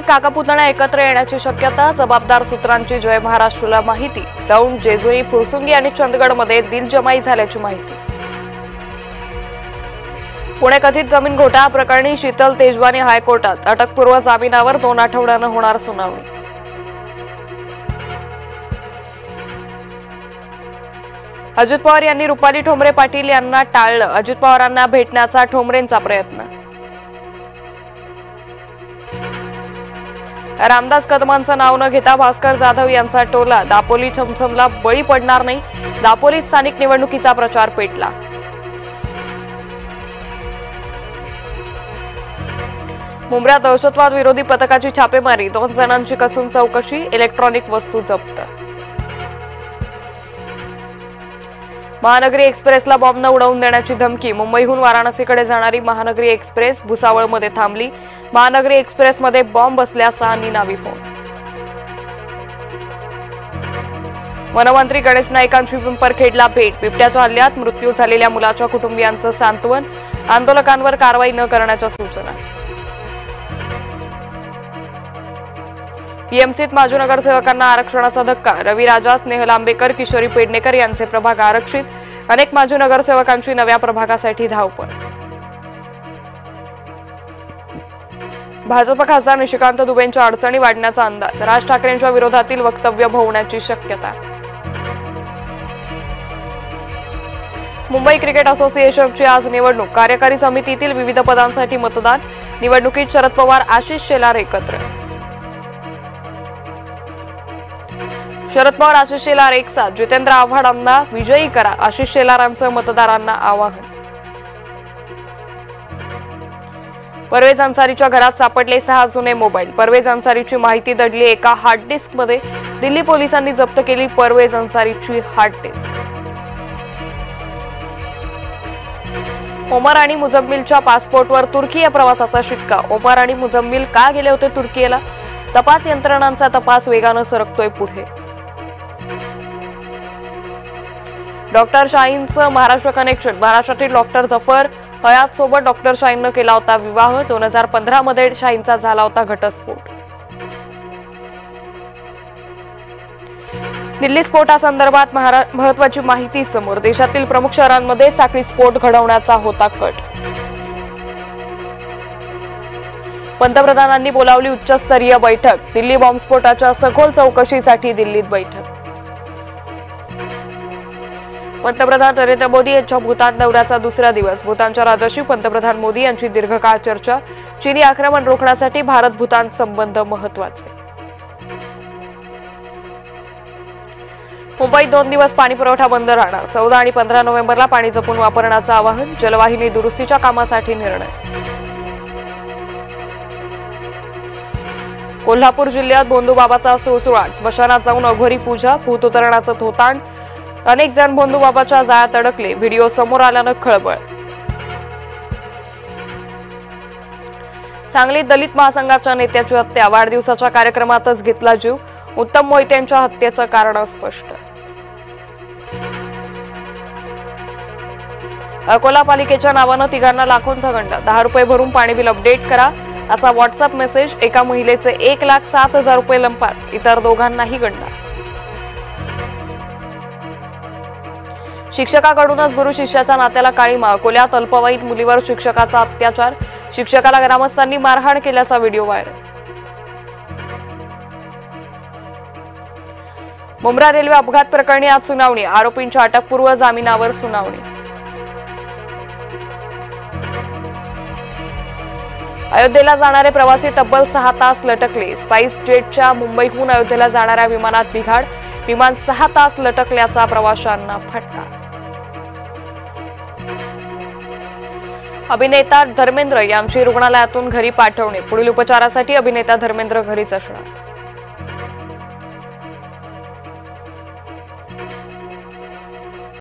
काकापुतण्या एकत्र येण्याची शक्यता, जबाबदार सूत्रांची जय महाराष्ट्राला माहिती। दौंड, जेजुरी, फुरसुंगी आणि चंदगडमध्ये दिलजमाई झाल्याची माहिती। पुणे कथित जमीन घोटाळा प्रकरणी शीतल तेजवानी हायकोर्टात, अटकपूर्व जामिनावर 2 आठवड्यानं होणार सुनावणी। अजित पवार यांनी रुपाली ठोंबरे पाटील यांना टाळलं, अजित पवारांना भेटण्याचा ठोंबरेंचा प्रयत्न। रामदास कदमांचं नाव न घेता भास्कर जाधव यांचा टोला, दापोली छमछमला बळी पडणार नाही, दापोली स्थानिक निवडणुकीचा प्रचार पेटला। मुंब्र्यात दहशतवाद विरोधी पथकाची छापेमारी, 2 जणांची कसून चौकशी, इलेक्ट्रॉनिक वस्तू जप्त। महानगरी एक्सप्रेसला बॉम्ब न उडवून देण्याची धमकी, मुंबईहून वाराणसीकडे जाणारी महानगरी एक्सप्रेस भुसावळमध्ये थांबली, महानगरी एक्सप्रेसमध्ये बॉम्ब बसल्याचा निनावी फोन। वनमंत्री गणेश नाईकांची पिंपरखेडला भेट, बिबट्याच्या हल्ल्यात मृत्यू झालेल्या मुलाच्या कुटुंबियांचं सांत्वन, आंदोलकांवर कारवाई न करण्याच्या सूचना। पीएमसीत माजी नगरसेवकांना आरक्षणाचा धक्का, रवी राजा, स्नेहल आंबेकर, किशोरी पेडणेकर यांचे प्रभाग आरक्षित, अनेक माजी नगरसेवकांची नव्या प्रभागासाठी धावपळ। भाजप खासदार निशिकांत दुबेंच्या अडचणी वाढण्याचा अंदाज, राज ठाकरेंच्या विरोधातील वक्तव्य होण्याची शक्यता। मुंबई क्रिकेट असोसिएशनची आज निवडणूक, कार्यकारी समितीतील विविध पदांसाठी मतदान, निवडणुकीत शरद पवार, आशिष शेलार एकत्र। शरद पवार, आशिष शेलार एक साथ, जितेंद्र आव्हाडांना विजयी करा, आशिष शेलारांचं मतदारांना आवाहन। परवेज अन्सारीच्या घरात सापडले 6 जुने मोबाईल, परवेज अन्सारीची माहिती दडली एका हार्ड डिस्कमध्ये, दिल्ली पोलिसांनी जप्त केली परवेज अन्सारीची हार्ड डिस्क। ओमर आणि मुजम्मिलच्या पासपोर्टवर तुर्की या प्रवासाचा शिक्का, ओमर आणि मुजम्मिल का गेले होते तुर्कीला, तपास यंत्रणांचा तपास वेगानं सरकतोय पुढे। डॉक्टर शाहीनचं महाराष्ट्र कनेक्शन, महाराष्ट्रातील डॉक्टर जफर हयात सोबत डॉक्टर शाहीननं केला होता विवाह, 2015 मध्ये शाहीनचा झाला होता घटस्फोट। दिल्ली स्फोटासंदर्भात महत्त्वाची माहिती समोर, देशातील प्रमुख शहरांमध्ये साखळी स्फोट घडवण्याचा होता कट। पंतप्रधानांनी बोलावली उच्चस्तरीय बैठक, दिल्ली बॉम्बस्फोटाच्या सखोल चौकशीसाठी दिल्लीत बैठक। पंतप्रधान नरेंद्र मोदी यांच्या भूतान दौऱ्याचा दुसरा दिवस, भूतानच्या राजाशी पंतप्रधान मोदी यांची दीर्घकाळ चर्चा, चीनी आक्रमण रोखण्यासाठी भारत भूतान संबंध महत्त्वाचे। मुंबईत 2 दिवस पाणीपुरवठा बंद राहणार, 14 आणि 15 नोव्हेंबरला पाणी जपून वापरण्याचं आवाहन, जलवाहिनी दुरुस्तीच्या कामासाठी निर्णय। कोल्हापूर जिल्ह्यात भोंदूबाबाचा सुळसुळाट, स्मशानात जाऊन अघोरी पूजा, भूत उतरण्याचं थोतांड, अनेक जण भोंदूबाबाच्या जाळ्यात अडकले, व्हिडिओ समोर आल्यानं खळबळ। सांगलीत दलित महासंघाच्या नेत्याची हत्या, वाढदिवसाच्या कार्यक्रमातच घेतला जीव, उत्तम मोहिते यांच्या हत्येचं कारण स्पष्ट। अकोला पालिकेच्या नावानं तिघांना लाखोंचा गंडा, 10 रुपये भरून पाणी बिल अपडेट करा असा व्हॉट्सअप मेसेज, एका महिलेचे 1,07,000 रुपये लंपास, इतर दोघांनाही गंडा। शिक्षकाकडूनच गुरु शिष्याच्या नात्याला काळीमा, अकोल्यात अल्पवयीन मुलीवर शिक्षकाचा अत्याचार, शिक्षकाला ग्रामस्थांनी मारहाण केल्याचा व्हिडिओ व्हायरल। मुंब्रा रेल्वे अपघात प्रकरणी आज सुनावणी, आरोपींच्या अटकपूर्व जामिनावर सुनावणी। अयोध्येला जाणारे प्रवासी तब्बल 6 तास लटकले, स्पाइस जेटच्या मुंबईहून अयोध्येला जाणाऱ्या विमानात बिघाड, विमान 6 तास लटकल्याचा प्रवाशांना फटका। अभिनेता धर्मेंद्र यांची रुग्णालयातून घरी पाठवणे, पुढील उपचारासाठी अभिनेता धर्मेंद्र घरीच असणार।